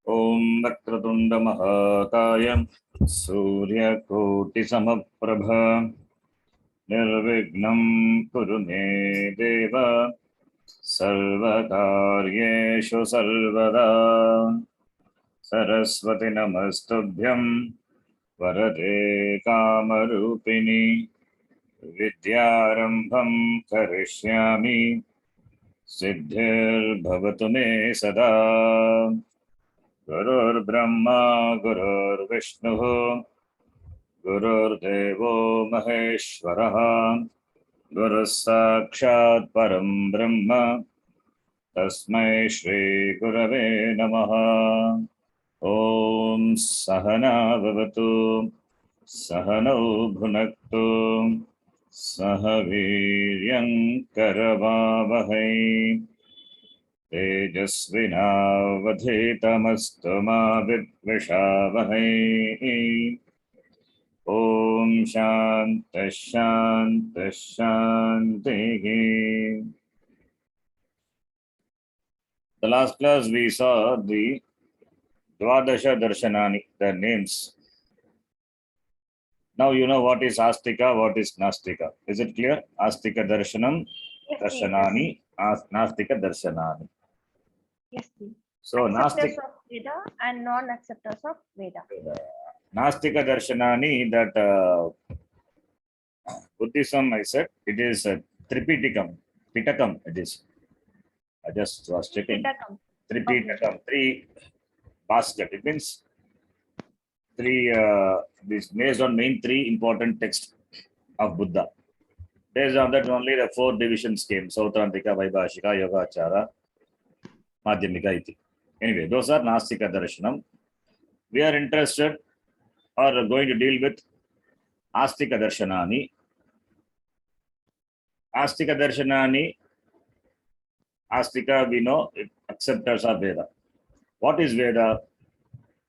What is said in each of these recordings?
Om Vakratunda Mahakaya Suryakotisamabprabha Nirvignam Kuru Me Deva Sarvakaryeshu Sarvada Saraswati Namastubhyam Varade Kamarupini Vidyarambham Karishyami Siddhir Bhavatu Me Sada Gurur Brahma Gurur Vishnu Gururdevo Maheshwaraha Guru Sakshat Param Brahma Tasmai Shri Gurave Namaha Om Sahana Vavatu Sahano Bhunaktu Sahaviryam Karavavahai Tejasvinavadhitamastu ma vidvishavahai Om Shanta Shanta Shanti. The last class we saw the Dvadasha Darshanani, the names. Now you know what is Astika, what is Nastika. Is it clear? Astika Darshanam, Yes, Darshanani, Nastika Darshanani. Yes, So acceptors Nastika of Veda and non-acceptors of Veda. Nastika Darshanani, that Buddhism, I said, it is Tripitakam. Pitakam, it is. I just was checking. Pitakam. Tripitakam, three basket. It means three, this based on main three important texts of Buddha. Based on that, only the four divisions came: Sautrantika, Vaibhashika, Yogacara, Madhyamika, iti. Anyway, those are Nastika Darshanam. We are interested or going to deal with Astika Darshanani. Astika Darshanani, Astika, we know, it acceptors of Veda. What is Veda?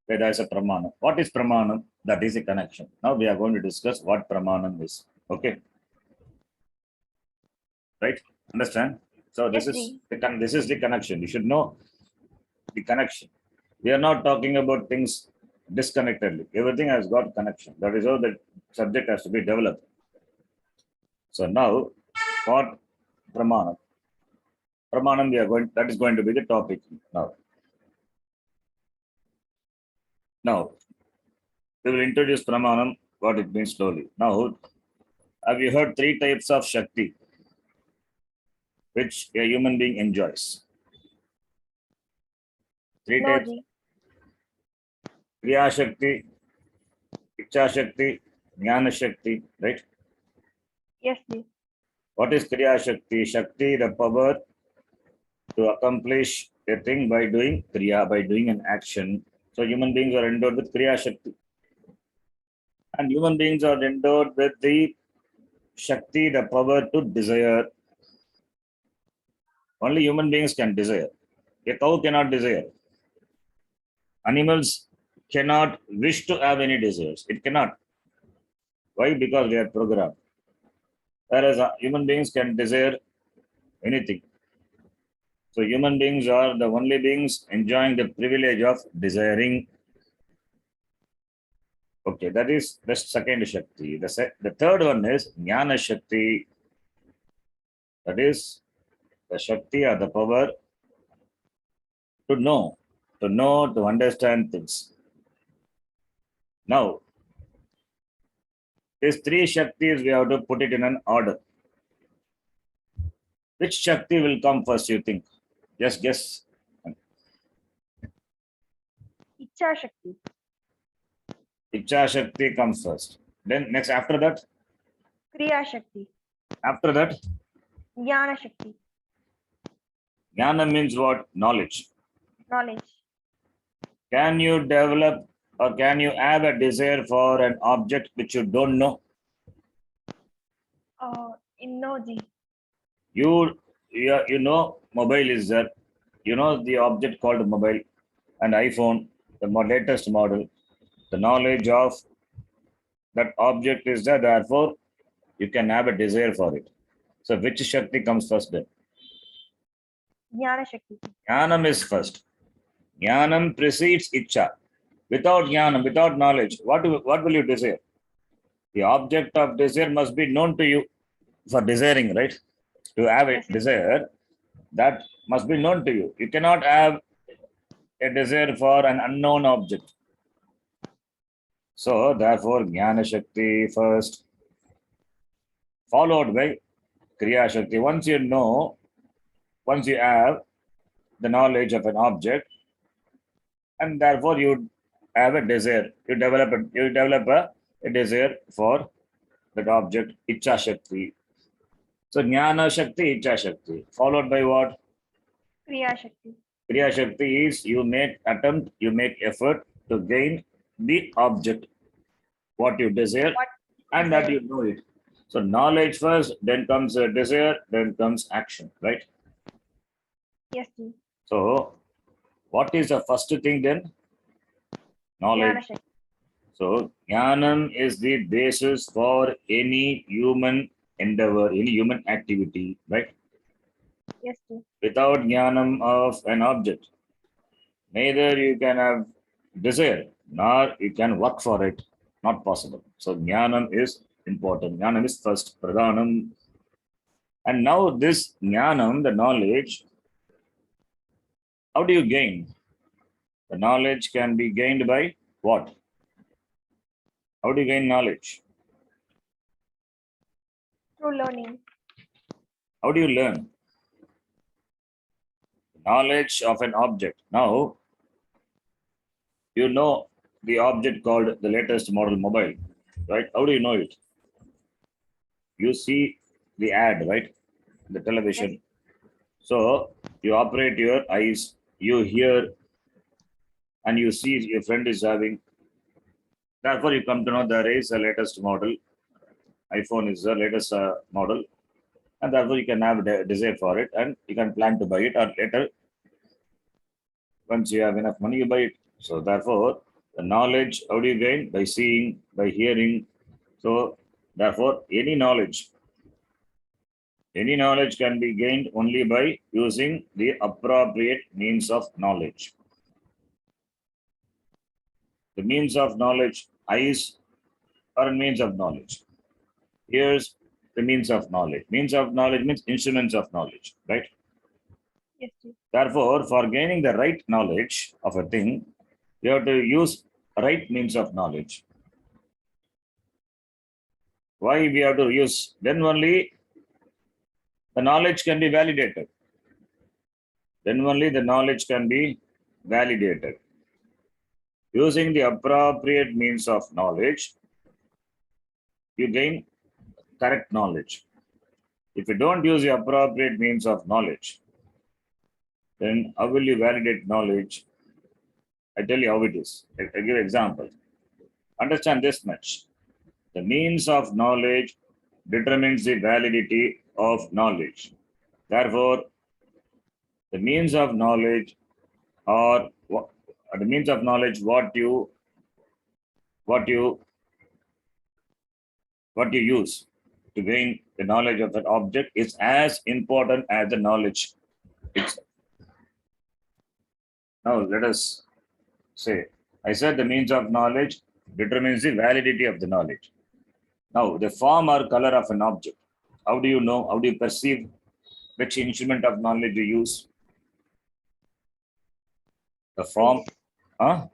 Veda is a Pramanam. What is Pramanam? That is a connection. Now we are going to discuss what Pramanam is. Okay. Right? Understand? So this Yes, is the connection. You should know the connection. We are not talking about things disconnectedly. Everything has got connection. That is how the subject has to be developed. So now, what Pramanam? Pramanam, that is going to be the topic now. Now, we will introduce Pramanam, what it means slowly. Now, have you heard three types of Shakti which a human being enjoys? Three types: Kriya Shakti, Ichcha Shakti, Jnana Shakti, right? Yes, Ji. What is Kriya Shakti? Shakti, the power to accomplish a thing by doing Kriya, by doing an action. So human beings are endowed with Kriya Shakti. And human beings are endowed with the Shakti, the power to desire. Only human beings can desire. A cow cannot desire. Animals cannot wish to have any desires. It cannot. Why? Because they are programmed. Whereas human beings can desire anything. So human beings are the only beings enjoying the privilege of desiring. Okay, that is the second Shakti. The third one is Jnana Shakti. That is the Shakti or the power to know, to understand things. Now, these three Shaktis, we have to put it in an order. Which Shakti will come first, you think? Just guess. Ichcha Shakti. Ichcha Shakti comes first. Then next, after that? Kriya Shakti. After that? Jnana Shakti. Jnana means what? Knowledge. Knowledge. Can you develop or can you have a desire for an object which you don't know? No, Ji. You know mobile is there. You know the object called mobile and iPhone, the latest model. The knowledge of that object is there, therefore you can have a desire for it. So which Shakti comes first then? Jnana Shakti. Jnanam is first. Jnanam precedes Icha. Without Jnanam, without knowledge, what will you desire? The object of desire must be known to you for desiring, right? To have a Yes. desire, that must be known to you. You cannot have a desire for an unknown object. So, therefore, Jnana Shakti first, followed by Kriya Shakti. Once you have the knowledge of an object, and therefore you have a desire. You develop a desire for that object, Icha Shakti. So, Jnana Shakti, Icha Shakti, followed by what? Kriya Shakti. Kriya Shakti is you make effort to gain the object, what you desire, What and that desire. you know it. So knowledge first, then comes a desire, then comes action, right? Yes, Ji. So what is the first thing then? Knowledge. Jnana Shakti. So Jnanam is the basis for any human endeavor, any human activity, right? Yes, Ji. Without Jnanam of an object, neither you can have desire, nor you can work for it. Not possible. So Jnanam is important. Jnanam is first, Pradhanam. And now this Jnanam, the knowledge, how do you gain? The knowledge can be gained by what? How do you gain knowledge? Through learning. How do you learn? Knowledge of an object. Now, you know the object called the latest model mobile, right? How do you know it? You see the ad, right? The television. Yes. So you operate your eyes, you hear, and you see your friend is having. Therefore, you come to know there is a latest model. iPhone is the latest model, and therefore you can have a desire for it, and you can plan to buy it, or later, once you have enough money, you buy it. So therefore, the knowledge, how do you gain? By seeing, by hearing. So therefore, any knowledge can be gained only by using the appropriate means of knowledge. The means of knowledge, eyes are a means of knowledge. Here's the means of knowledge. Means of knowledge means instruments of knowledge, right? Yes, Ji. Therefore, for gaining the right knowledge of a thing, you have to use right means of knowledge. Why we have to use? Then only the knowledge can be validated. Then only the knowledge can be validated. Using the appropriate means of knowledge, you gain correct knowledge. If you don't use the appropriate means of knowledge, then how will you validate knowledge? I tell you how it is. I give example. Understand this much. The means of knowledge determines the validity of knowledge. Therefore, the means of knowledge or the means of knowledge what you use to gain the knowledge of that object is as important as the knowledge itself. Now let us say, I said the means of knowledge determines the validity of the knowledge. Now the form or color of an object. How do you know? How do you perceive which instrument of knowledge you use? The form, Eyes.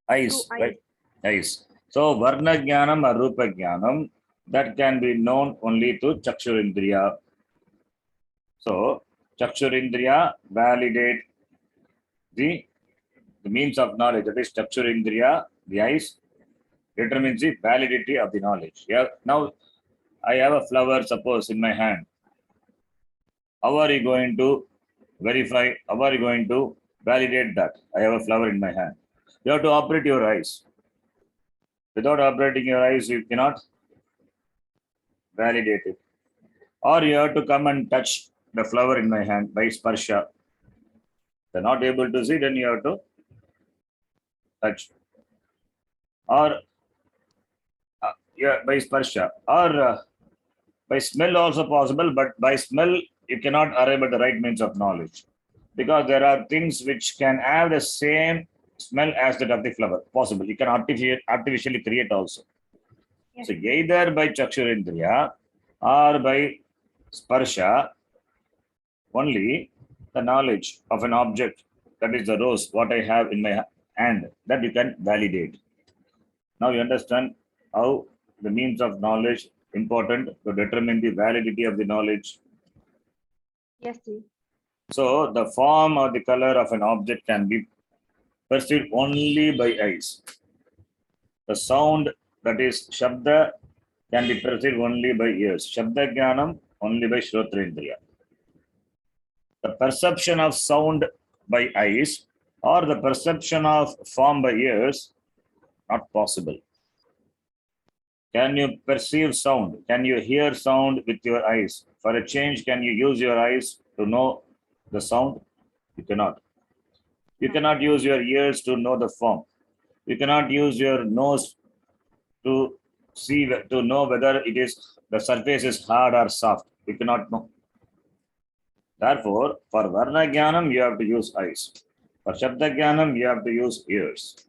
eyes, Through right? Eyes. So Varna Jnanam or Rupa Jnanam, that can be known only to Chakshurindriya. So Chakshurindriya validate the means of knowledge, that is Chakshurindriya, the eyes, determines the validity of the knowledge. Yeah. Now I have a flower, suppose, in my hand. How are you going to verify? How are you going to validate that? I have a flower in my hand. You have to operate your eyes. Without operating your eyes, you cannot validate it. Or you have to come and touch the flower in my hand by sparsha. If you're not able to see, then you have to touch. Or by sparsha. Or by smell also possible, but by smell, you cannot arrive at the right means of knowledge. Because there are things which can have the same smell as that of the flower. Possible. You can artificially create also. Yes. So either by Chakshurendriya or by Sparsha, only the knowledge of an object, that is the rose, what I have in my hand, that you can validate. Now you understand how the means of knowledge important to determine the validity of the knowledge. Yes, Ji. So the form or the color of an object can be perceived only by eyes. The sound, that is Shabda, can be perceived only by ears. Shabda Jnanam only by Shrotrendriya. The perception of sound by eyes or the perception of form by ears, not possible. Can you perceive sound? Can you hear sound with your eyes? For a change, can you use your eyes to know the sound? You cannot. You cannot use your ears to know the form. You cannot use your nose to see, to know whether it is, the surface is hard or soft. You cannot know. Therefore, for Varna Jnanam, you have to use eyes. For Shabda Jnanam, you have to use ears.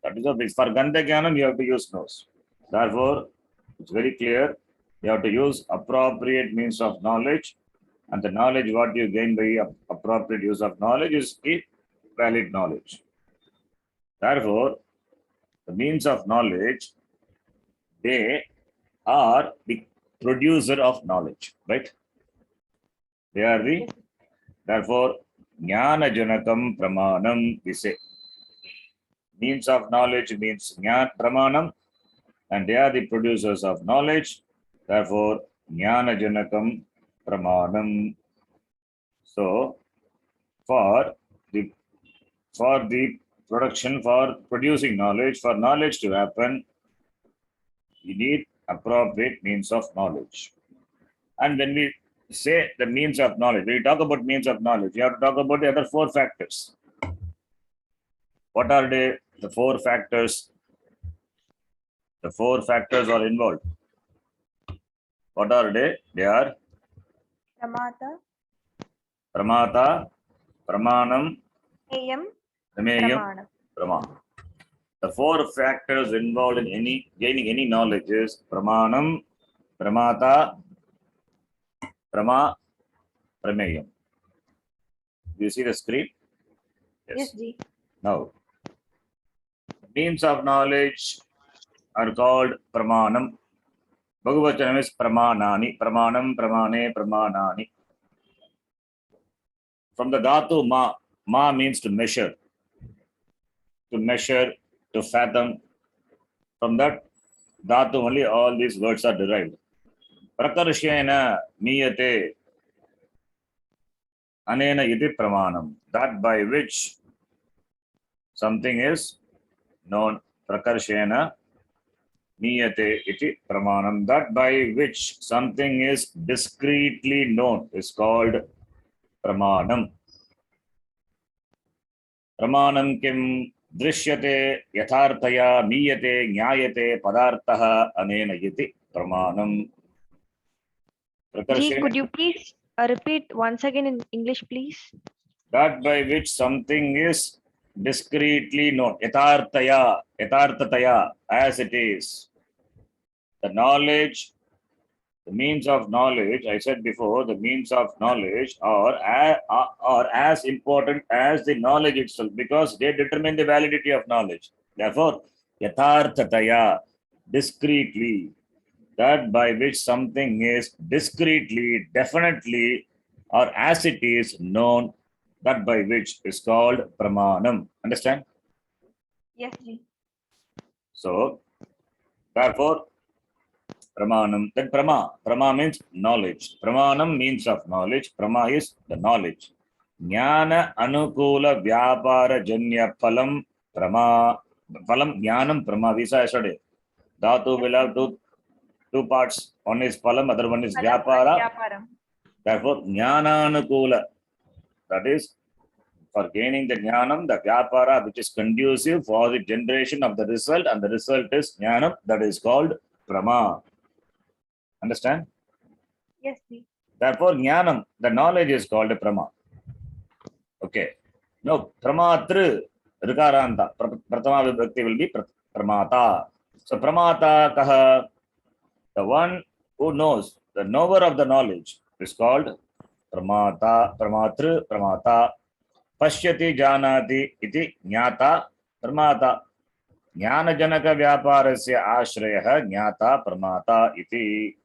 That is what it is. For Gandha Jnanam, you have to use nose. Therefore, it's very clear. You have to use appropriate means of knowledge, and the knowledge what you gain by appropriate use of knowledge is the valid knowledge. Therefore, the means of knowledge, they are the producer of knowledge, right? They are the, Yes. therefore, Jnana Janakam Pramanam, we say. Means of knowledge means Jnana Pramanam, and they are the producers of knowledge. Therefore, Jnana Janakam Pramanam. So, for the production, for producing knowledge, for knowledge to happen, you need appropriate means of knowledge. And when we say the means of knowledge, when we talk about means of knowledge, you have to talk about the other four factors. What are they? The four factors. The four factors are involved. What are they? They are Pramata, Pramata, Pramanam, Ayam, Prameyam, Pramana. Prama. The four factors involved in gaining any knowledge is Pramanam, Pramata, Prama, Prameyam. Do you see the screen? Yes, Ji. Now, means of knowledge are called Pramanam. Bhagavachanam is Pramanani. Pramanam, Pramane, Pramanani. From the dhatu ma means to measure, to fathom. From that dhatu only all these words are derived. Prakarshena niyate anena iti pramanam. That by which something is known. Prakarshena niyate iti pramanam. That by which something is discreetly known is called pramanam. Pramanam kim drishyate yathartaya miyate jnayate padartah anena iti pramanam. Ji, could you please repeat once again in English, please? That by which something is discreetly known, yathartataya, as it is. The knowledge, the means of knowledge, I said before, the means of knowledge are as important as the knowledge itself, because they determine the validity of knowledge. Therefore, yathartataya, discreetly, that by which something is discreetly, definitely, or as it is known, that by which is called pramanam. Understand? Yes, Ji. So, therefore, pramanam. Then prama means knowledge. Pramanam means of knowledge. Prama is the knowledge. Jnana anukula vyapara janya phalam prama. Phalam jnanam prama. We saw yesterday. Dhatu will have two parts. One is phalam, other one is vyapara. Vyaparam. Therefore, jnananukula, that is for gaining the jnanam, the vyapara, which is conducive for the generation of the result, and the result is jnanam, that is called prama. Understand? Yes, Ji. Therefore, jnanam, the knowledge is called prama. Okay. No, pramatru, rikaranta. Pratama vibhakti will be pramata. So pramata kaha, the one who knows, the knower of the knowledge is called pramata, pramatru, pramata. Pashyati janati iti jnata pramata. Jnanajanaka vyaparasya ashrayah jnata pramata iti.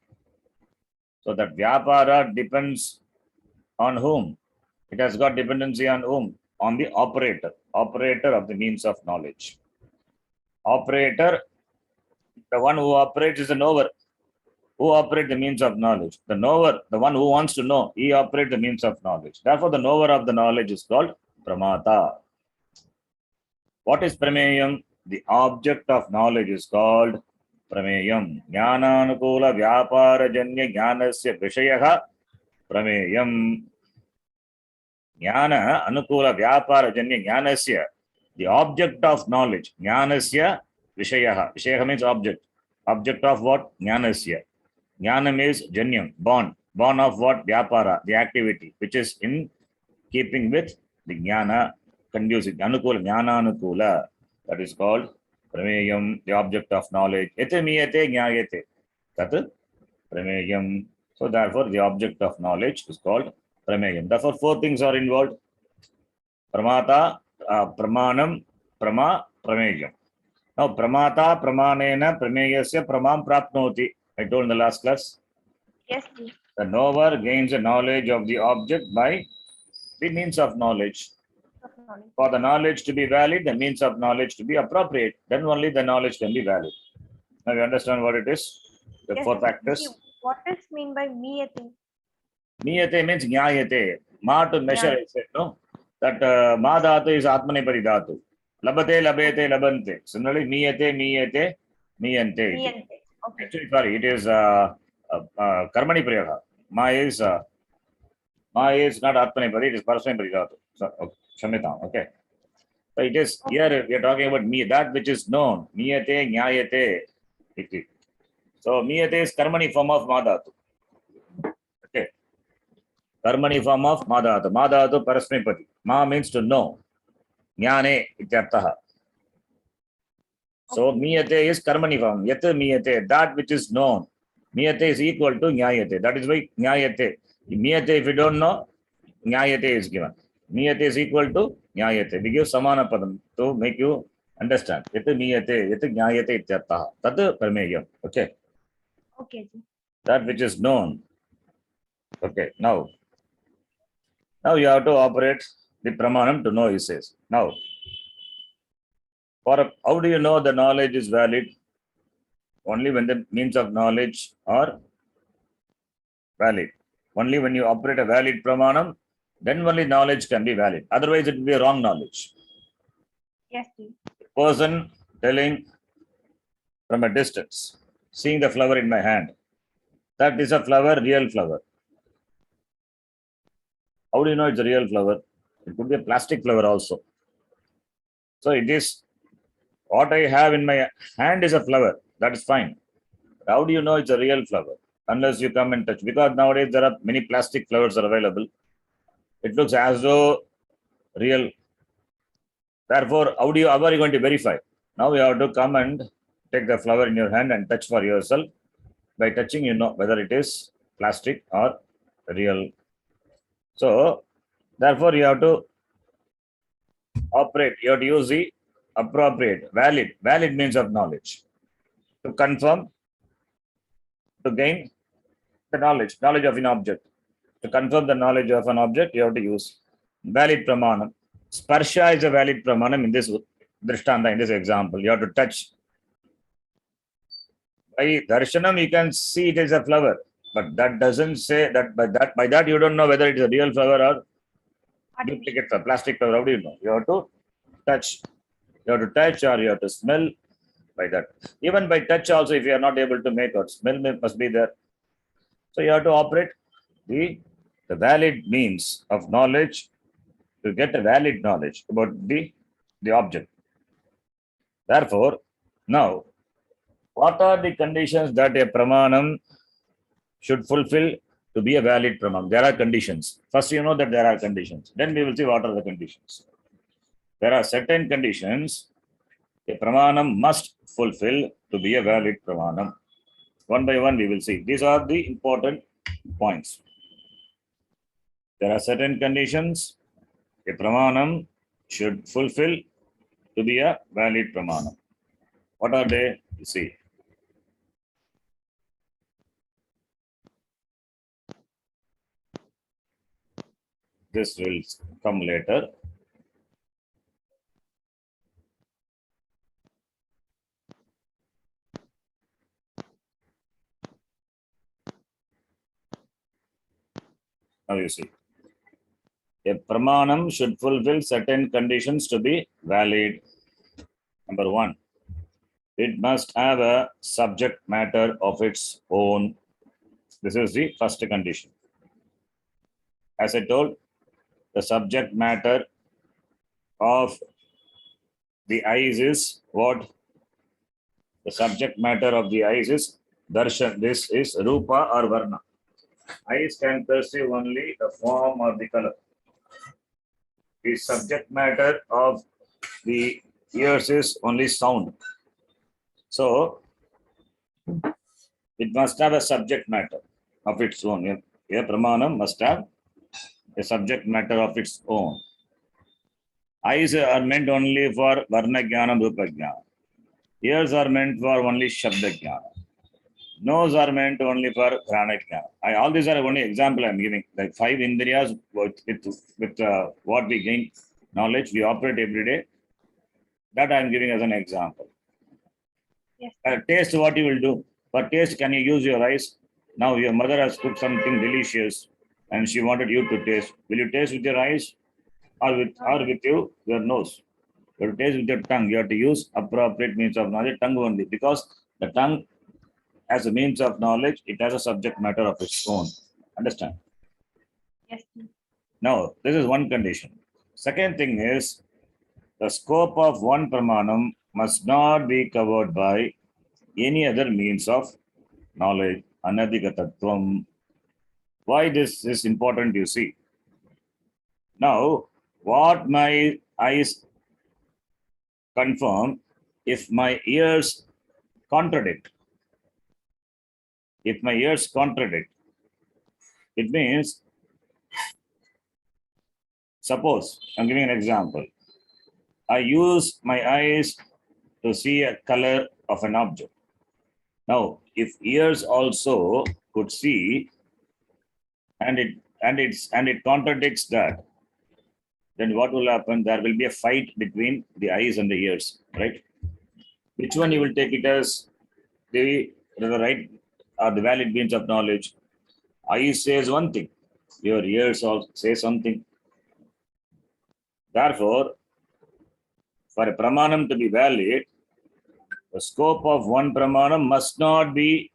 So that vyapara depends on whom? It has got dependency on whom? On the operator, operator of the means of knowledge. Operator, the one who operates is the knower. Who operates the means of knowledge? The knower, the one who wants to know, he operates the means of knowledge. Therefore, the knower of the knowledge is called pramata. What is prameyam? The object of knowledge is called prameyam. Jnananukula vyaparajanya jnanasya vishayaha prameyam. Jnana anukula vyaparajanya jnanasya, the object of knowledge. Jnanasya vishayaha. Vishayaha means object. Object of what? Jnanasya. Jnanam is janyam, born. Born of what? Vyapara, the activity, which is in keeping with the jnana, conducive. Anukula, jnana anukula. That is called prameyam, the object of knowledge. Ete miyate jnayate. Tat prameyam. So therefore, the object of knowledge is called prameyam. Therefore, four things are involved. Pramata, pramanam, prameyam. Now, pramata, pramanena, prameyasya, pramam prapnoti. I told in the last class. Yes, ji. The knower gains a knowledge of the object by the means of knowledge. For the knowledge to be valid, the means of knowledge to be appropriate, then only the knowledge can be valid. Now you understand what it is? The Yes, four ji. factors. What is mean by miyate? Niyate means jnayate. Ma to measure, I said, no? That ma dhatu is atmane paridhatu. Labate, labete, labante. Similarly, niyate, niyate, niyante. Miyante. Okay. Actually, sorry, it is karmani prayaga. Ma is not atmane pari, it is parasmay paridhatu. So, okay. Kshamyataam, okay. So it is here we are talking about me, that which is known. Niyate, jnayate. Iti. So niyate is karmani form of madhatu. Okay. Karmani form of madhatu. Madhatu parasmipati. Ma means to know. Jnane ityartaha. So miyate is karmani form. Yat miyate, that which is known. Miyate is equal to jnayate. That is why jnayate. Miyate, if you don't know, jnayate is given. Niyate is equal to jnayate. We give samana padam to make you understand. Yat niyate, yat jnayate ityartaha. Tat prameyam. Okay. Okay, ji. That which is known. Okay. Now you have to operate the pramanam to know, he says. Now, how do you know the knowledge is valid? Only when the means of knowledge are valid. Only when you operate a valid pramanam, then only knowledge can be valid. Otherwise, it will be a wrong knowledge. Yes, ji. Person telling from a distance, seeing the flower in my hand, that is a flower, real flower. How do you know it's a real flower? It could be a plastic flower also. So it is what I have in my hand is a flower. That is fine. How do you know it's a real flower? Unless you come and touch. Because nowadays there are many plastic flowers are available. It looks as though real. Therefore, how are you going to verify? Now you have to come and take the flower in your hand and touch for yourself. By touching, you know whether it is plastic or real. So, therefore, you have to operate. You have to use the appropriate, valid means of knowledge to confirm, to gain the knowledge of an object. To confirm the knowledge of an object, you have to use valid pramanam. Sparsha is a valid pramanam in this drishtanta, in this example. You have to touch. By darshanam, you can see it is a flower, but that doesn't say that by that you don't know whether it is a real flower or duplicate flower, plastic flower. How do you know? You have to touch. You have to touch or you have to smell by that. Even by touch also, if you are not able to make out, smell must be there. So you have to operate the valid means of knowledge to get a valid knowledge about the object. Therefore, now, what are the conditions that a pramanam should fulfill to be a valid pramanam. There are conditions. First, you know that there are conditions. Then we will see what are the conditions. There are certain conditions a pramanam must fulfill to be a valid pramanam. One by one, we will see. These are the important points. There are certain conditions a pramanam should fulfill to be a valid pramanam. What are they? You see. This will come later. Now you see. A pramanam should fulfill certain conditions to be valid. Number one, it must have a subject matter of its own. This is the first condition. As I told, the subject matter of the eyes is what? The subject matter of the eyes is darshan. This is rupa or varna. Eyes can perceive only the form or the color. The subject matter of the ears is only sound. So, it must have a subject matter of its own. A pramanam must have a subject matter of its own. Eyes are meant only for varna jnana, rupa jnana. Ears are meant for only shabda jnana. Nose are meant only for ghana jnana. All these are only example I am giving. Like 5 indriyas with what we gain knowledge, we operate every day. That I am giving as an example. Yes. Taste what you will do. For taste, can you use your eyes? Now your mother has cooked something delicious and she wanted you to taste. Will you taste with your eyes or with your nose? You have to taste with your tongue. You have to use appropriate means of knowledge, tongue only, because the tongue as a means of knowledge, it has a subject matter of its own. Understand? Yes. Now, this is one condition. Second thing is the scope of one pramanam must not be covered by any other means of knowledge. Anadhigatattvam. Why this is important, you see. Now, what my eyes confirm, if my ears contradict, it means, suppose, I'm giving an example. I use my eyes to see a color of an object. Now, if ears also could see and it contradicts that, then what will happen? There will be a fight between the eyes and the ears, right? Which one you will take it as the right or the valid means of knowledge? Eyes says one thing, your ears also say something. Therefore, for a pramanam to be valid, the scope of one pramanam must not be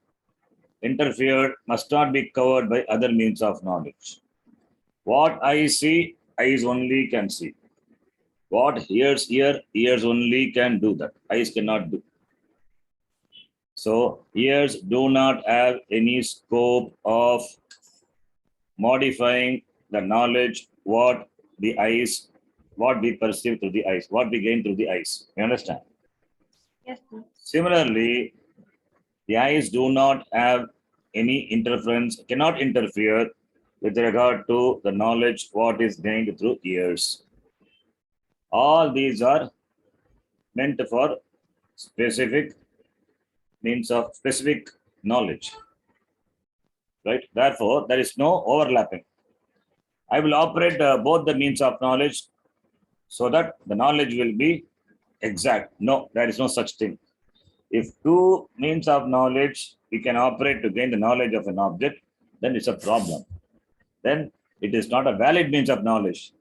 interfered, must not be covered by other means of knowledge. What I see, eyes only can see. What ears hear, ears only can do that. Eyes cannot do. So, ears do not have any scope of modifying the knowledge what the eyes, what we perceive through the eyes, what we gain through the eyes. You understand? Yes. Similarly, the eyes do not have any interference, cannot interfere with regard to the knowledge what is gained through ears. All these are meant for specific means of specific knowledge. Right? Therefore, there is no overlapping. I will operate both the means of knowledge so that the knowledge will be exact. No, there is no such thing. If two means of knowledge we can operate to gain the knowledge of an object, then it's a problem. Then it is not a valid means of knowledge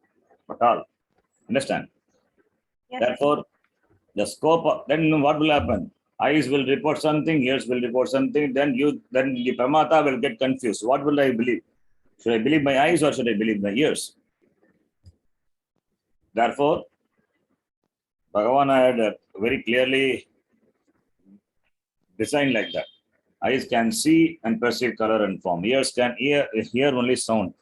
at all. Understand? Yes. Therefore, the scope of, then what will happen? Eyes will report something, ears will report something, then the pramata will get confused. What will I believe? Should I believe my eyes or should I believe my ears? Therefore, Bhagavan had very clearly designed like that. Eyes can see and perceive color and form. Ears can hear only sound.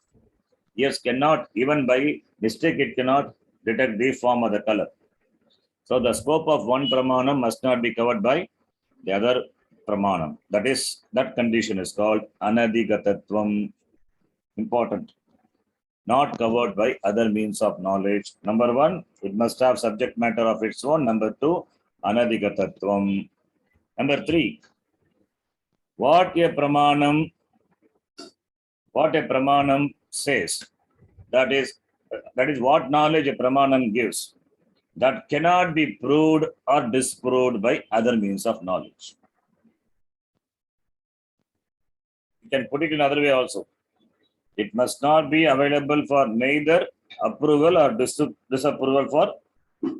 Ears cannot, even by mistake, it cannot detect the form or the color. So the scope of one pramanam must not be covered by the other pramanam. That condition is called anadhigatatvam. Important. Not covered by other means of knowledge. Number one, it must have subject matter of its own. Number two, anadhigatatvam. Number three, what a pramanam says, that is what knowledge a pramanam gives, that cannot be proved or disproved by other means of knowledge. You can put it in other way also. It must not be available for neither approval or disapproval for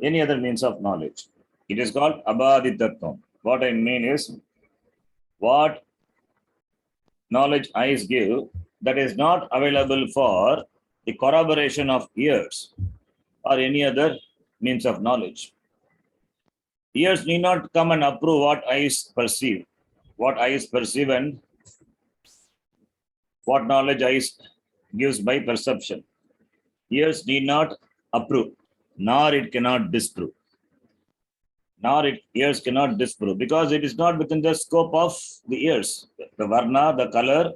any other means of knowledge. It is called abhaditatvam. What I mean is, what knowledge eyes give, that is not available for the corroboration of ears or any other means of knowledge. Ears need not come and approve what eyes perceive. What eyes perceive and what knowledge eyes gives by perception. Ears need not approve, nor it cannot disprove. Ears cannot disprove, because it is not within the scope of the ears. The varna, the color,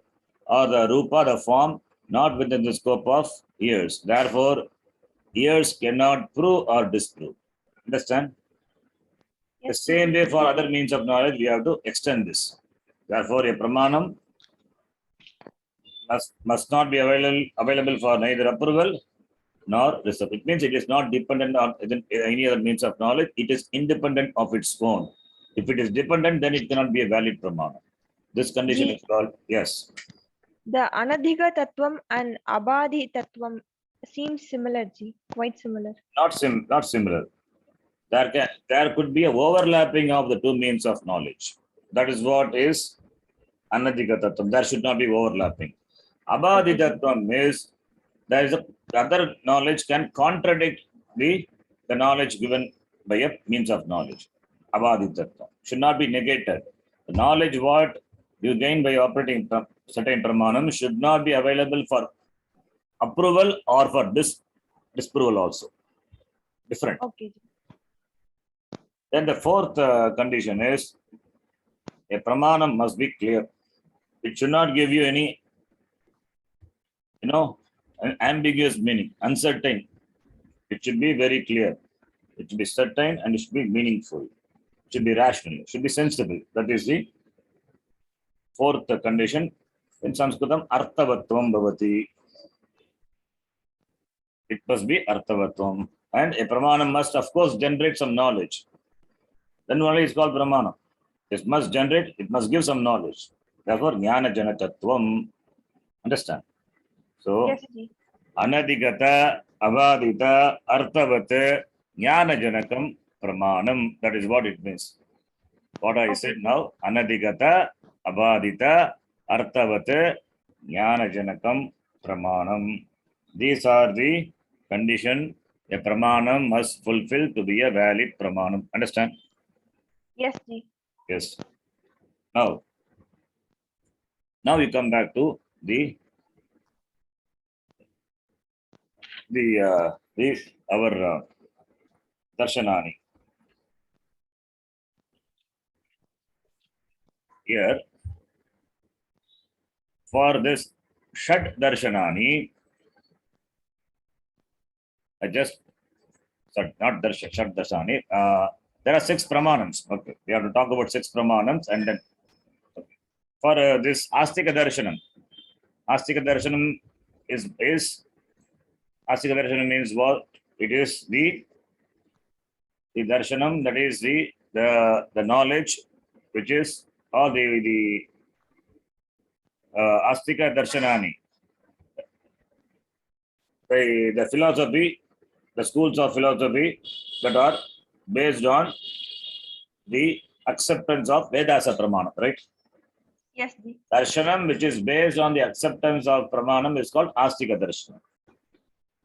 or the rupa, the form, not within the scope of ears. Therefore, ears cannot prove or disprove. Understand? The same way for other means of knowledge, we have to extend this. Therefore, a pramanam must not be available for neither approval nor disapproval. It means it is not dependent on any other means of knowledge. It is independent of its own. If it is dependent, then it cannot be a valid pramanam. This condition is called, yes. The Anadhiga Tattvam and Abadi Tattvam seems similar, Ji. Quite similar. Not similar. There could be a overlapping of the two means of knowledge. That is what is Anadhiga Tattvam. There should not be overlapping. Abadi Tattvam is, there is other knowledge can contradict the knowledge given by a means of knowledge. Abadi Tattvam should not be negated. The knowledge what you gain by operating certain pramanam should not be available for approval or for disapproval also. Different. Okay. Then the fourth condition is, a pramanam must be clear. It should not give you any, an ambiguous meaning, uncertain. It should be very clear. It should be certain and it should be meaningful. It should be rational. It should be sensible. That is the fourth condition. In Sanskritam, arthavatvam bhavati. It must be arthavatvam. And a pramanam must, of course, generate some knowledge. Then only it's called pramanam. It must generate, it must give some knowledge. Therefore, jnana janakatvam. Understand? So, Yes, Ji. Anadhigata, avadita, arthavat, jnana janakam, pramanam. That is what it means. What I said now, anadhigata, avadita, arthavat, jnana janakam, pramanam. These are the condition a pramanam must fulfill to be a valid pramanam. Understand? Yes, Ji. Yes. Now we come back to our darshanani. Here, for this Shad Darshanani, not Shad Darshanani, there are 6 pramanams. Okay, we have to talk about 6 pramanams, and then for this Astika Darshanam is Astika Darshanam means what? It is the darshanam, that is the knowledge, which is all the Astika Darshanani. The philosophy, the schools of philosophy that are based on the acceptance of Vedasa Pramana, right? Yes, Ji. Darshanam, which is based on the acceptance of Pramanam, is called Astika Darshanam.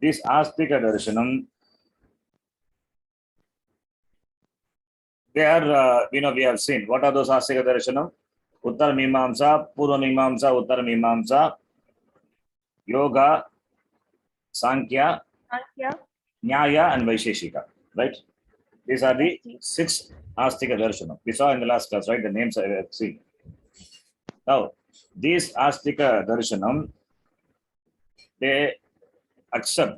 This Astika Darshanam, they are, we have seen. What are those Astika Darshanam? Uttara Mimamsa, Purva Mimamsa, Uttara Mimamsa, Yoga, Sankhya, Sankhya. Nyaya, and Vaisheshika. Right? These are the Yes, 6 Astika Darshanam. We saw in the last class, right? The names I have seen. Now, these Astika Darshanam, they accept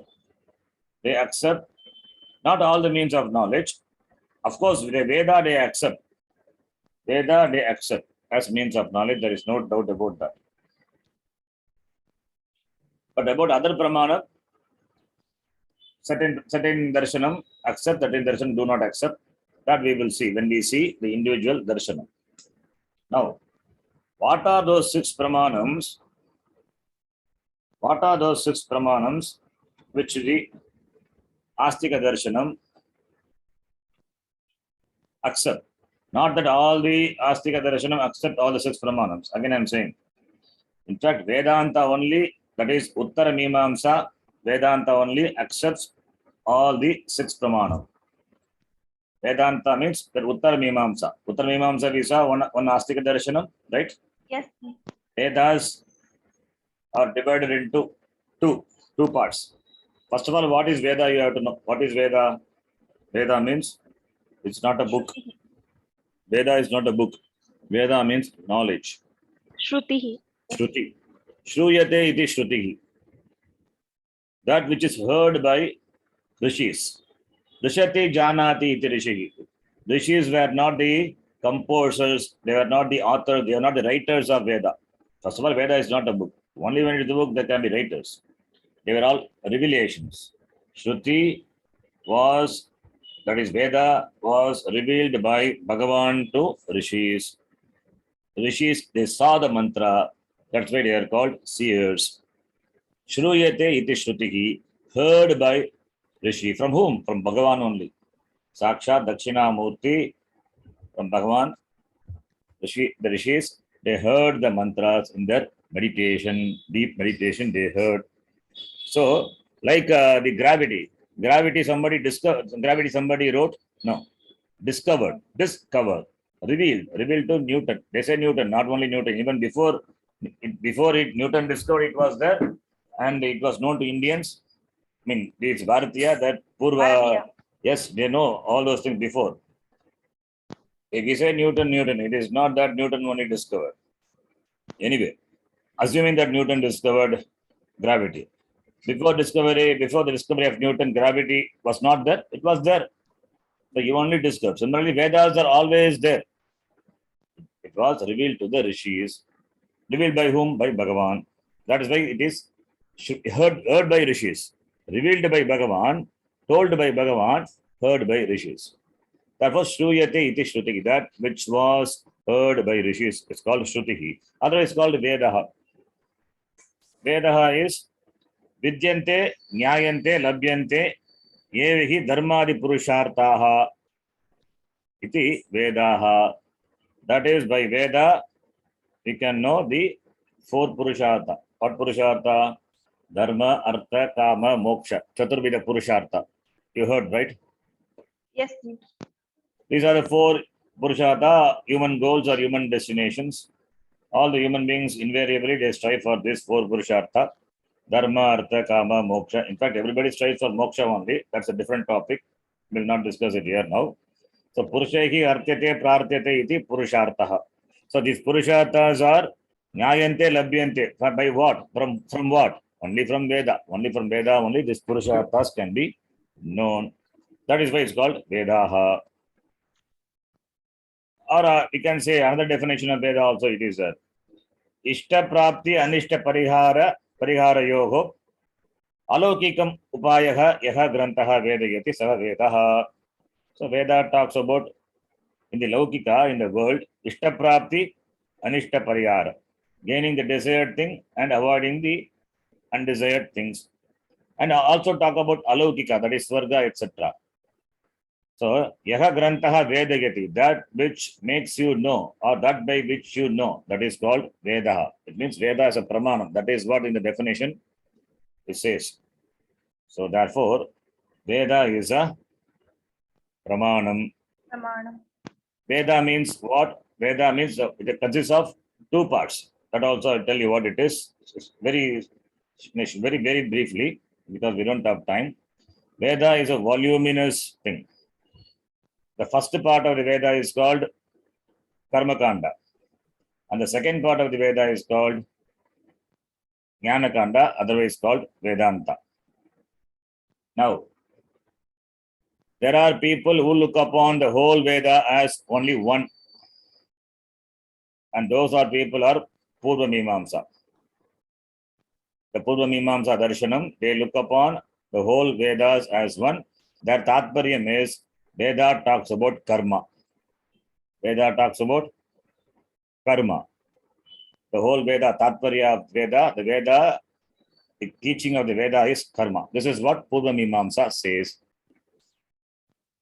not all the means of knowledge. Of course, the Veda they accept. Veda they accept as means of knowledge. There is no doubt about that. But about other Pramana, certain darshanam accept, certain darshanam do not accept. That we will see when we see the individual darshanam. Now, what are those 6 pramanams? What are those 6 pramanams which the Astika darshanam accept? Not that all the Astika darshanam accept all the 6 pramanams. Again, I am saying. In fact, Vedanta only, that is Uttara Mimamsa, Vedanta only accepts all the 6 pramanam. Vedanta means that Uttara Mimamsa. Uttara Mimamsa we saw one Astika darshanam, right? Yes. Vedas are divided into two parts. First of all, what is Veda? You have to know. What is Veda? Veda means it's not a book. Veda is not a book. Veda means knowledge. Shrutihi. Shruti. Shruyate iti Shrutihi. That which is heard by rishis. Rishati janati iti rishihi. Rishis were not the composers, they were not the authors, they are not the writers of Veda. First of all, Veda is not a book. Only when it is a book, there can be writers. They were all revelations. Shruti was, that is, Veda was revealed by Bhagavan to rishis. Rishis, they saw the mantra, that's why they are called seers. Shruyate iti Shrutihi, heard by Rishi. From whom? From Bhagavan only. Sakshat Dakshinamurti, from Bhagavan. The Rishis, they heard the mantras in their meditation, deep meditation, they heard. So, like the gravity somebody discovered, gravity somebody wrote, no, discovered, revealed to Newton. They say Newton, not only Newton, even before Newton discovered it was there, and it was known to Indians. I mean, it's Bharatiya, that Purva, Bharatiya. yes, they know all those things before. If we say Newton, it is not that Newton only discovered. Anyway, assuming that Newton discovered gravity. Before the discovery of Newton, gravity was not there. It was there. So you only discovered. Similarly, Vedas are always there. It was revealed to the rishis. Revealed by whom? By Bhagavan. That is why it is heard by rishis. Revealed by Bhagavan, told by Bhagavan, heard by rishis. Therefore, Shruyate iti Shrutihi, that which was heard by rishis, is called Shrutihi. Otherwise, called Vedaha. Vedaha is Vidyante, Nyayante, Labhyante, Yevihi Dharmadi Purushartaha iti Vedaha. That is, by Veda, we can know the 4 Purushartha. What Purushartha? Dharma, Artha, Kama, Moksha. Chaturvida Purushartha. You heard, right? Yes. These are the 4 Purushartha, human goals or human destinations. All the human beings invariably they strive for this 4 Purushartha. Dharma, Artha, Kama, Moksha. In fact, everybody strives for Moksha only. That's a different topic. We will not discuss it here now. So, Purushehi Artyate Prartyate iti Purushartha. So, these Purusharthas are Nyayante Labhyante. By what? From what? Only from Veda. Only from Veda only these Purusharthas can be known. That is why it's called Vedaha. Or we can say another definition of Veda also it is Ishta Prapti Anishta Parihara Yoho Alokikam Upayaha Yaha Grantaha Vedayati Saha Vedaha. So Veda talks about in the Laukika, in the world, Ishta Prapti Anishta Parihara, gaining the desired thing and avoiding the undesired things. And also talk about Alaukika, that is Swarga, etc. So, Yaha Grantaha Vedayati, that which makes you know, or that by which you know, that is called Vedaha. It means Veda is a Pramanam. That is what in the definition it says. So, therefore, Veda is a Pramanam. Veda means what? Veda means it consists of two parts. That also I'll tell you what it is. It's very briefly, because we don't have time. Veda is a voluminous thing. The first part of the Veda is called Karmakanda. And the second part of the Veda is called Jnanakanda, otherwise called Vedanta. Now, there are people who look upon the whole Veda as only one. And those are people are Purva Mimamsa. The Purva Mimamsa Darshanam, they look upon the whole Vedas as one. Their Tatparyam is Veda talks about karma. Veda talks about karma. The whole Veda, Tatparya of Veda, the teaching of the Veda is karma. This is what Purva Mimamsa says.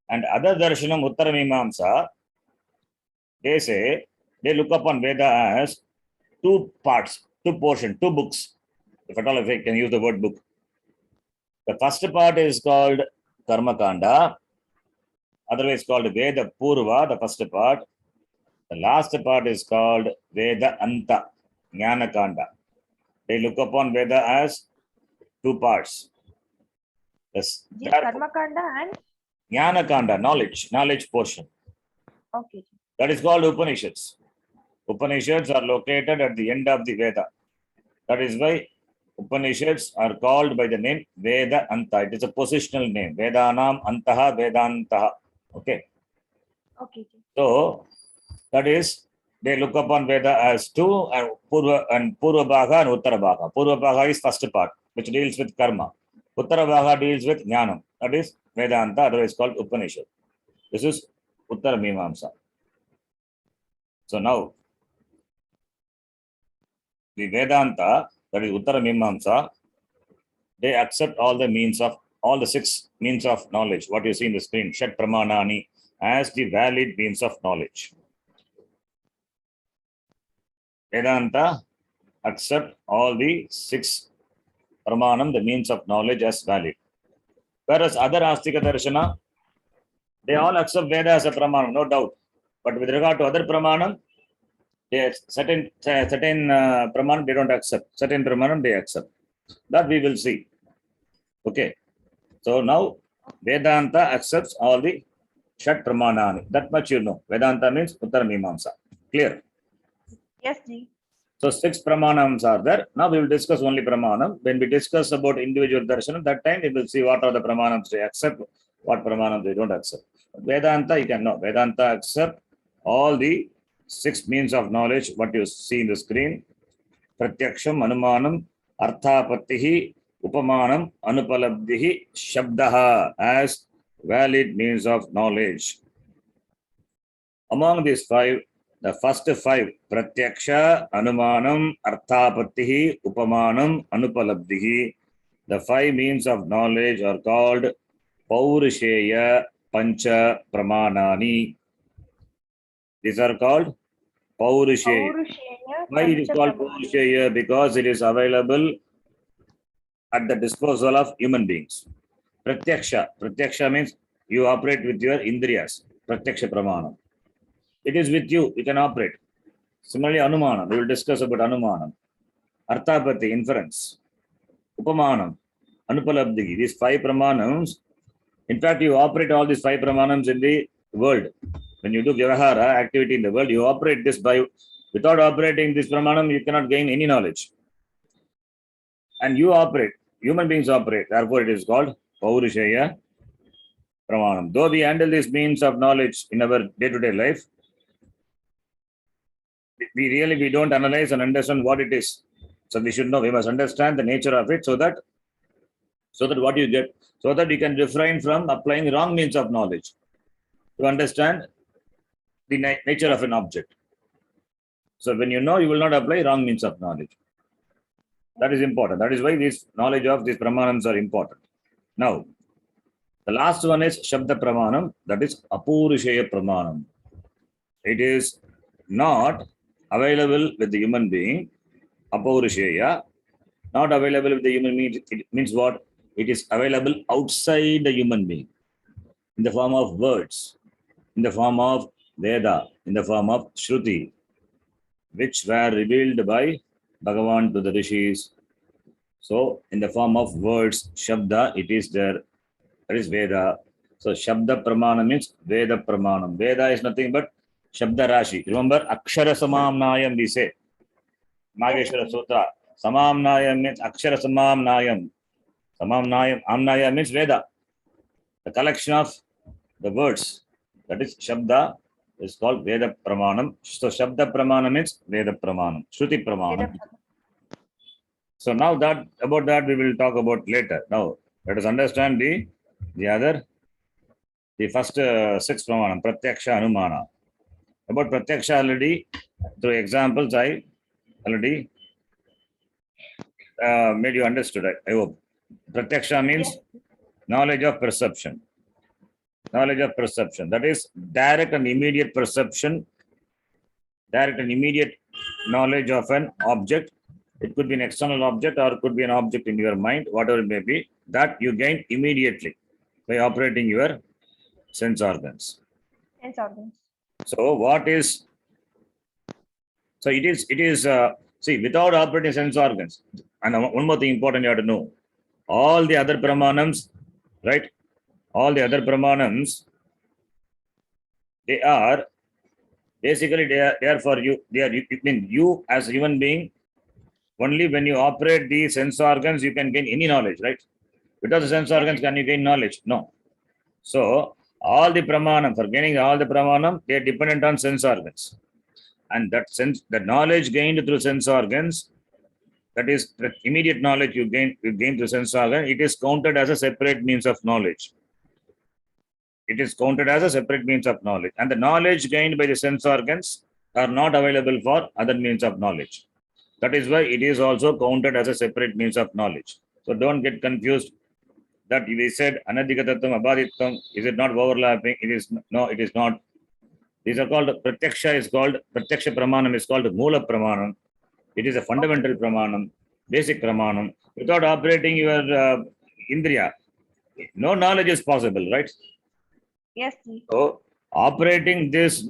And other Darshanam, Uttara Mimamsa, they say, they look upon Veda as two parts, two portions, two books. If at all, if I can use the word book. The first part is called Karmakanda, otherwise called Veda Purva, the first part. The last part is called Veda Anta, Jnanakanda. They look upon Veda as two parts. Yes, Karmakanda and Jnanakanda, knowledge portion. okay. That is called Upanishads. Upanishads are located at the end of the Veda. That is why Upanishads are called by the name Veda Anta. It is a positional name. Vedanam Antaha Vedantaha. Okay. Okay. So that is, they look upon Veda as two, and Purva Bhaga and Uttara Bhaga. Purva Bhaga is first part, which deals with karma. Uttara Bhaga deals with Jnanam. That is Vedanta, otherwise called Upanishad. This is Uttara Mimamsa. So now, the Vedanta, that is Uttara Mimamsa, they accept all the six means of knowledge, what you see in the screen, Shat Pramanani, as the valid means of knowledge. Vedanta accept all the six Pramanam, the means of knowledge, as valid. Whereas other Astika Darshana, they all accept Veda as a Pramanam, no doubt. But with regard to other Pramanam, certain Pramanam they don't accept. Certain Pramanam they accept. That we will see. Okay. So now Vedanta accepts all the Shat Pramanani. That much you know. Vedanta means Uttara Mimamsa. Clear? Yes, Ji. So 6 Pramanams are there. Now we will discuss only Pramanam. When we discuss about individual darshanam, that time we will see what are the Pramanams they accept, what Pramanams they don't accept. Vedanta, you can know. Vedanta accept all the 6 means of knowledge, what you see in the screen. Pratyaksham, Anumanam, Arthapattihi, Upamanam, Anupalabdihi, Shabdaha as valid means of knowledge. Among these 5, the first 5, Pratyaksha, Anumanam, Arthapattihi, Upamanam, Anupalabdihi, the 5 means of knowledge are called Paurusheya Pancha Pramanani. These are called Paurusheya. Why it is called Paurusheya? Because it is available at the disposal of human beings. Pratyaksha means you operate with your Indriyas. Pratyaksha Pramanam. It is with you, you can operate. Similarly, Anumanam, we will discuss about Anumanam. Arthapati, inference. Upamanam, Anupalabdhi, these 5 Pramanams. In fact, you operate all these 5 Pramanams in the world. When you do Vyavahara, activity in the world, you operate this by, without operating this Pramanam, you cannot gain any knowledge. And you operate, human beings operate, therefore it is called Paurusheya Pramanam. Though we handle these means of knowledge in our day-to-day life, we don't analyze and understand what it is. So we should know, we must understand the nature of it so that what you get, so that you can refrain from applying wrong means of knowledge to understand the nature of an object. So when you know, you will not apply wrong means of knowledge. That is important. That is why this knowledge of these Pramanams are important. Now, the last one is Shabda Pramanam, that is Apurusheya Pramanam. It is not available with the human being, Apurusheya, not available with the human being. It means what? It is available outside the human being in the form of words, in the form of Veda in the form of Shruti, which were revealed by Bhagavan to the rishis. So, in the form of words, Shabda, it is there. That is Veda. So, Shabda Pramana means Veda Pramanam. Veda is nothing but Shabda Rashi. Remember, Akshara Samamnayam, we say. Mageshwara Sutra. Samamnayam means Akshara Samamnayam. Samamnayam, Amnaya means Veda. The collection of the words. That is Shabda is called Veda Pramanam. So, Shabda Pramana means Veda Pramanam. Shruti Pramanam. So now that about that we will talk about later. Now let us understand the first six pramanam, Pratyaksha, Anumana. About Pratyaksha already through examples I already made you understood. I hope. Pratyaksha means knowledge of perception. Knowledge of perception. That is direct and immediate perception. Direct and immediate knowledge of an object. It could be an external object or it could be an object in your mind, whatever it may be, that you gain immediately by operating your sense organs. Sense organs. So what is, so it is, see, without operating sense organs, and one more thing important you have to know, all the other pramanams, right? All the other pramanams, they are, basically they are for you, it means you as a human being. Only when you operate the sense organs, you can gain any knowledge, right? Without the sense organs, can you gain knowledge? No. So, all the pramanam, for gaining all the pramanam, they are dependent on sense organs. And that sense, the knowledge gained through sense organs, that is the immediate knowledge you gain through sense organ, it is counted as a separate means of knowledge. It is counted as a separate means of knowledge. And the knowledge gained by the sense organs are not available for other means of knowledge. That is why it is also counted as a separate means of knowledge. So don't get confused that we said Anadhikatattvam, Abhaditvam, is it not overlapping? It is no, it is not. These are called Pratyaksha is called Pratyaksha Pramanam is called Moola Pramanam. It is a fundamental Pramanam, basic Pramanam. Without operating your Indriya, no knowledge is possible, right? Yes. So operating this,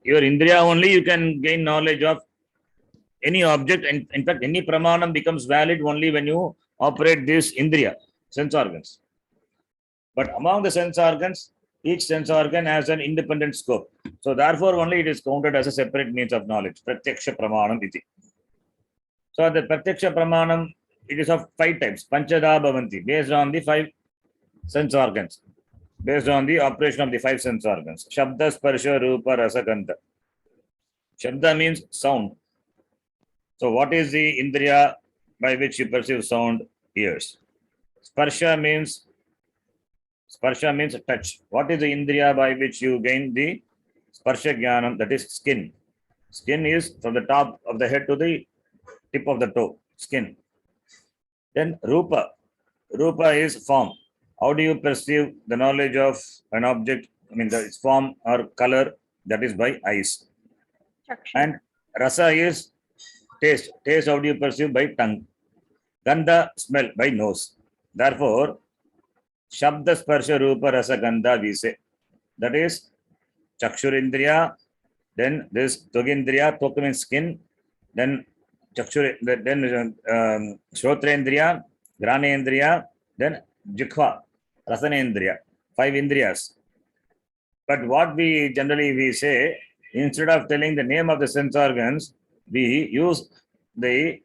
your Indriya only, you can gain knowledge of any object. And in fact, any pramanam becomes valid only when you operate this Indriya, sense organs. But among the sense organs, each sense organ has an independent scope. So therefore, only it is counted as a separate means of knowledge. Pratyaksha pramanam iti. So the Pratyaksha pramanam, it is of 5 types. Panchada bhavanti, based on the 5 sense organs. Based on the operation of the 5 sense organs. Shabda, Sparsha, Rupa, Rasa, Gandha. Shabda means sound. So what is the Indriya by which you perceive sound? Ears. Sparsha means touch. What is the Indriya by which you gain the Sparsha Jnanam? That is skin. Skin is from the top of the head to the tip of the toe. Skin. Then Rupa. Rupa is form. How do you perceive the knowledge of an object? I mean, its form or color, that is by eyes. Chakshu. And Rasa is taste. Taste, how do you perceive? By tongue. Gandha, smell, by nose. Therefore, Shabda, Sparsha, Rupa, Rasa, Gandha, we say. That is Chakshurindriya, then this Togindriya, Tok means skin, then Shrotrendriya, Granendriya, then Jikhva, Rasanendriya, 5 Indriyas. But what we generally say, instead of telling the name of the sense organs, we use the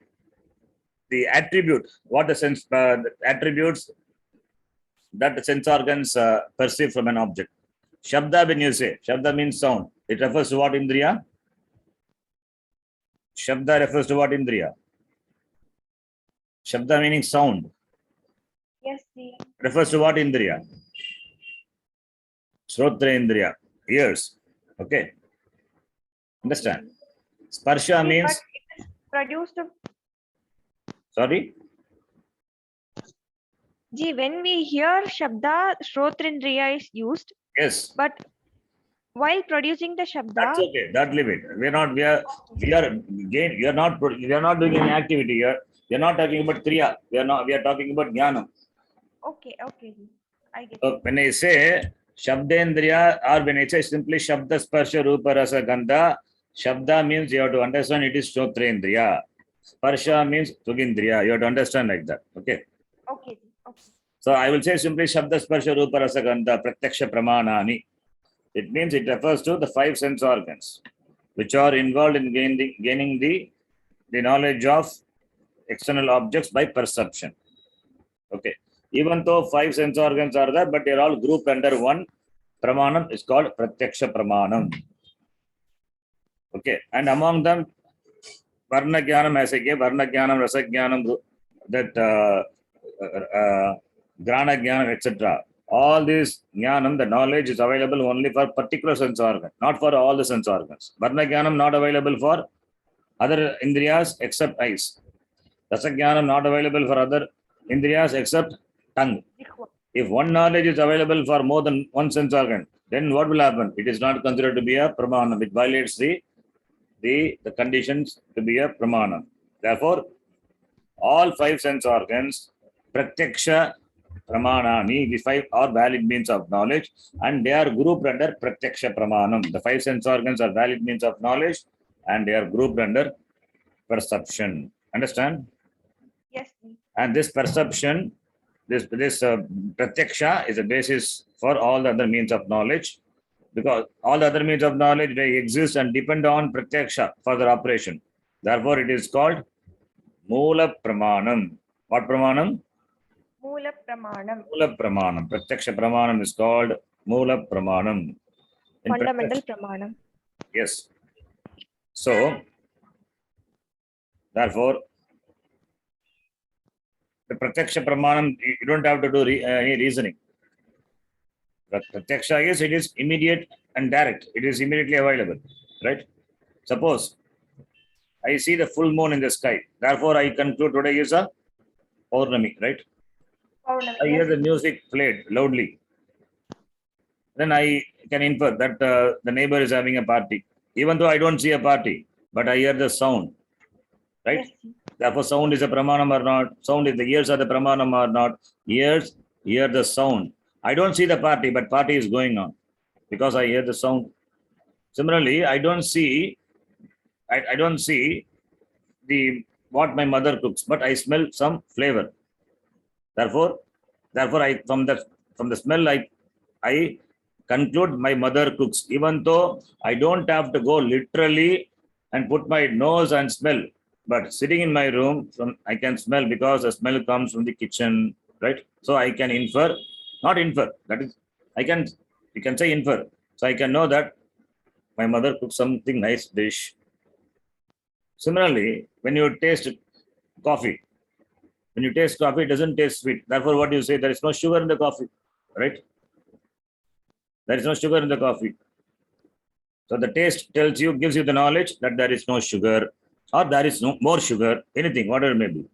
attribute, what the sense attributes that the sense organs perceive from an object. Shabda, when you say, Shabda means sound. It refers to what Indriya? Shabda refers to what Indriya? Shabda meaning sound. Yes, ji. Refers to what Indriya? Shrotra Indriya, ears. Okay. Understand? Sparsha means. But it is produced. Sorry? Ji, when we hear Shabda, Shrotrindriya is used. Yes. But while producing the Shabda. That's okay. That leave it. We are not doing any activity here. We are not talking about Kriya. We are talking about Jnanam. Okay. I get So when I say Shabdendriya, or when I say simply Shabda Sparsha Rupa Rasa Gandha, Shabda means you have to understand it is Shrotrendriya. Sparsha means Tugindriya. You have to understand like that. Okay. Okay. Okay. So I will say simply Shabda Sparsha Rupa Rasa Gandha Pratyaksha Pramanani. It means it refers to the 5 sense organs which are involved in gaining the knowledge of external objects by perception. Okay. Even though 5 sense organs are there, but they are all grouped under one pramanam is called Pratyaksha Pramanam. Okay. And among them, Varna Jnanam, as I gave, Varna Jnanam, Rasa Jnanam, that Grana Jnanam, etc. All these Jnanam, the knowledge is available only for particular sense organ, not for all the sense organs. Varna Jnanam not available for other Indriyas except eyes. Rasa Jnanam not available for other Indriyas except tongue. If one knowledge is available for more than one sense organ, then what will happen? It is not considered to be a pramanam. It violates the conditions to be a pramanam. Therefore, all 5 sense organs, pratyaksha pramanani, the 5 are valid means of knowledge, and they are grouped under pratyaksha pramanam. The 5 sense organs are valid means of knowledge, and they are grouped under perception. Understand? Yes. And this perception, this pratyaksha is a basis for all the other means of knowledge, because all the other means of knowledge, they exist and depend on pratyaksha for their operation. Therefore, it is called Moola Pramanam. What Pramanam? Moola Pramanam. Moola Pramanam. Pratyaksha Pramanam is called Moola Pramanam. Fundamental Pramanam. Yes. So, therefore, the Pratyaksha Pramanam, you don't have to do any reasoning. Pratyaksha is, it is immediate and direct. It is immediately available, right? Suppose I see the full moon in the sky. Therefore, I conclude today is a Purnami, right? Purnami, I hear yes. the music played loudly. Then I can infer that the neighbor is having a party. Even though I don't see a party, but I hear the sound, right? Yes. Therefore, sound is a pramanam or not? Sound is the ears are the pramanam or not? Ears hear the sound. I don't see the party, but party is going on because I hear the sound. Similarly, I don't see the what my mother cooks, but I smell some flavor. Therefore, I from the smell I conclude my mother cooks, even though I don't have to go literally and put my nose and smell. But sitting in my room, I can smell because the smell comes from the kitchen, right? So I can infer, not infer. That is, you can say infer. So I can know that my mother cooks something nice dish. Similarly, when you taste coffee, it doesn't taste sweet. Therefore, what you say, there is no sugar in the coffee, right? There is no sugar in the coffee. So the taste gives you the knowledge that there is no sugar or there is no more sugar, anything, whatever it may be.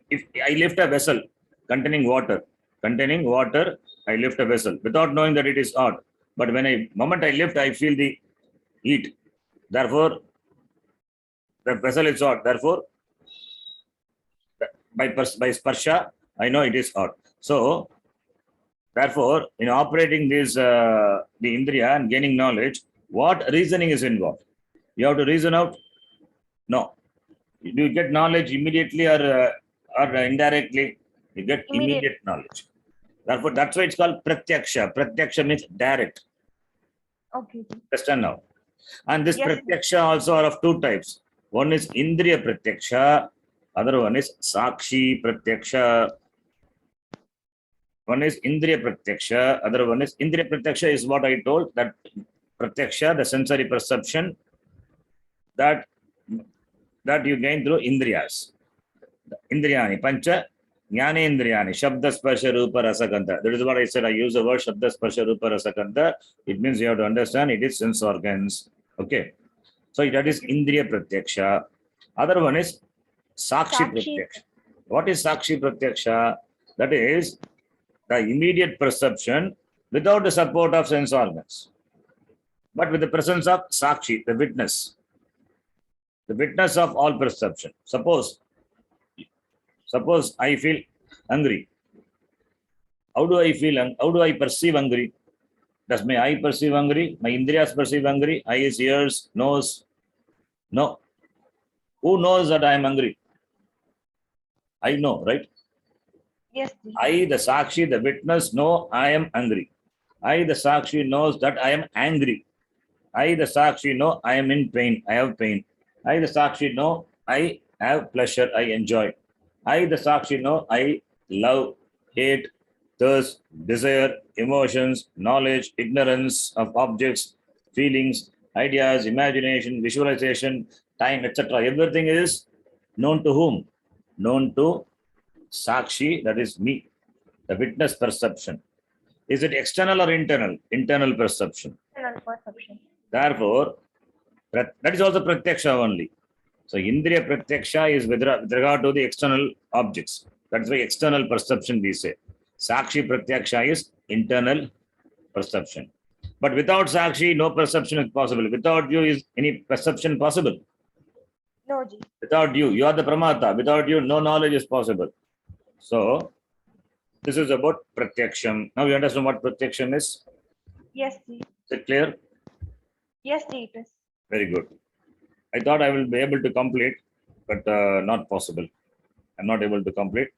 If I lift a vessel containing water, I lift a vessel without knowing that it is hot. But moment I lift, I feel the heat. Therefore, the vessel is hot. Therefore, by sparsha, I know it is hot. So, therefore, in operating this the indriya and gaining knowledge, what reasoning is involved? You have to reason out. No, do you get knowledge immediately or indirectly? You get immediate knowledge. Therefore, that's why it's called pratyaksha. Pratyaksha means direct. Okay. Understand now? And this Yes. pratyaksha also are of 2 types. One is indriya pratyaksha. Other one is sakshi pratyaksha. One is indriya pratyaksha. Other one is indriya pratyaksha is what I told, that pratyaksha, the sensory perception that you gain through indriyas. Indriyani, pancha jnanendriyani, shabda sparsha rupa rasa gandha. That is what I said. I use the word shabda sparsha rupa rasa gandha. It means you have to understand it is sense organs. Okay. So that is indriya pratyaksha. Other one is sakshi pratyaksha. What is sakshi pratyaksha? That is the immediate perception without the support of sense organs, but with the presence of sakshi, the witness of all perception. Suppose I feel hungry. How do I feel? How do I perceive hungry? Does my eye perceive hungry? My indriyas perceive hungry? Eyes, ears, nose? No. Who knows that I am hungry? I know, right? Yes, ji. I, the Sakshi, the witness, know I am hungry. I, the Sakshi, knows that I am angry. I, the Sakshi, know I am in pain. I have pain. I, the Sakshi, know I have pleasure. I enjoy. I, the Sakshi, know I love, hate, thirst, desire, emotions, knowledge, ignorance of objects, feelings, ideas, imagination, visualization, time, etc. Everything is known to whom? Known to Sakshi, that is me, the witness perception. Is it external or internal? Internal perception. Internal perception. Therefore, that is also pratyaksha only. So, Indriya pratyaksha is with regard to the external objects. That's why external perception we say. Sakshi pratyaksha is internal perception. But without Sakshi, no perception is possible. Without you, is any perception possible? No, ji. Without you, you are the pramata. Without you, no knowledge is possible. So, this is about pratyaksham. Now you understand what pratyaksham is? Yes, ji. Is it clear? Yes, ji, it is. Very good. I thought I will be able to complete, but not possible. I'm not able to complete.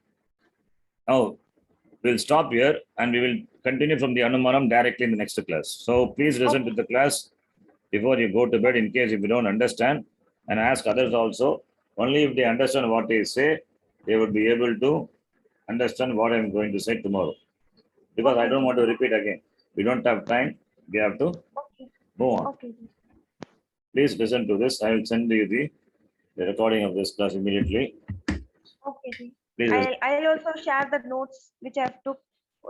Now, we'll stop here and we will continue from the Anumanam directly in the next class. So please listen to the class before you go to bed in case if you don't understand, and ask others also. Only if they understand what I say, they would be able to understand what I'm going to say tomorrow. Because I don't want to repeat again. We don't have time. We have to Okay. move on. Okay, ji. Please listen to this. I will send you the recording of this class immediately. Okay, ji. Please listen. I'll also share the notes which I've took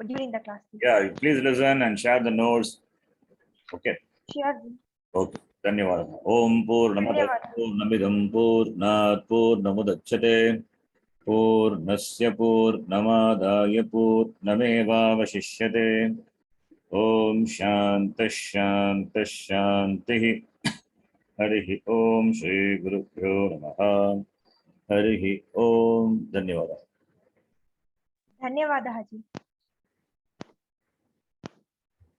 during the class. ji. Yeah, please listen and share the notes. Okay. Sure, ji. Okay. धन्यवादः. ओम पूर्णमदः पूर्णमिदं पूर्णात् पूर्णमुदच्यते पूर्णस्य पूर्णमादाय पूर्णमेवावशिष्यते. ओम शांति शांति शांतिः. हरिः ओम श्री गुरुभ्यो नमः. हरिः ओम. धन्यवादः. धन्यवादः, जी.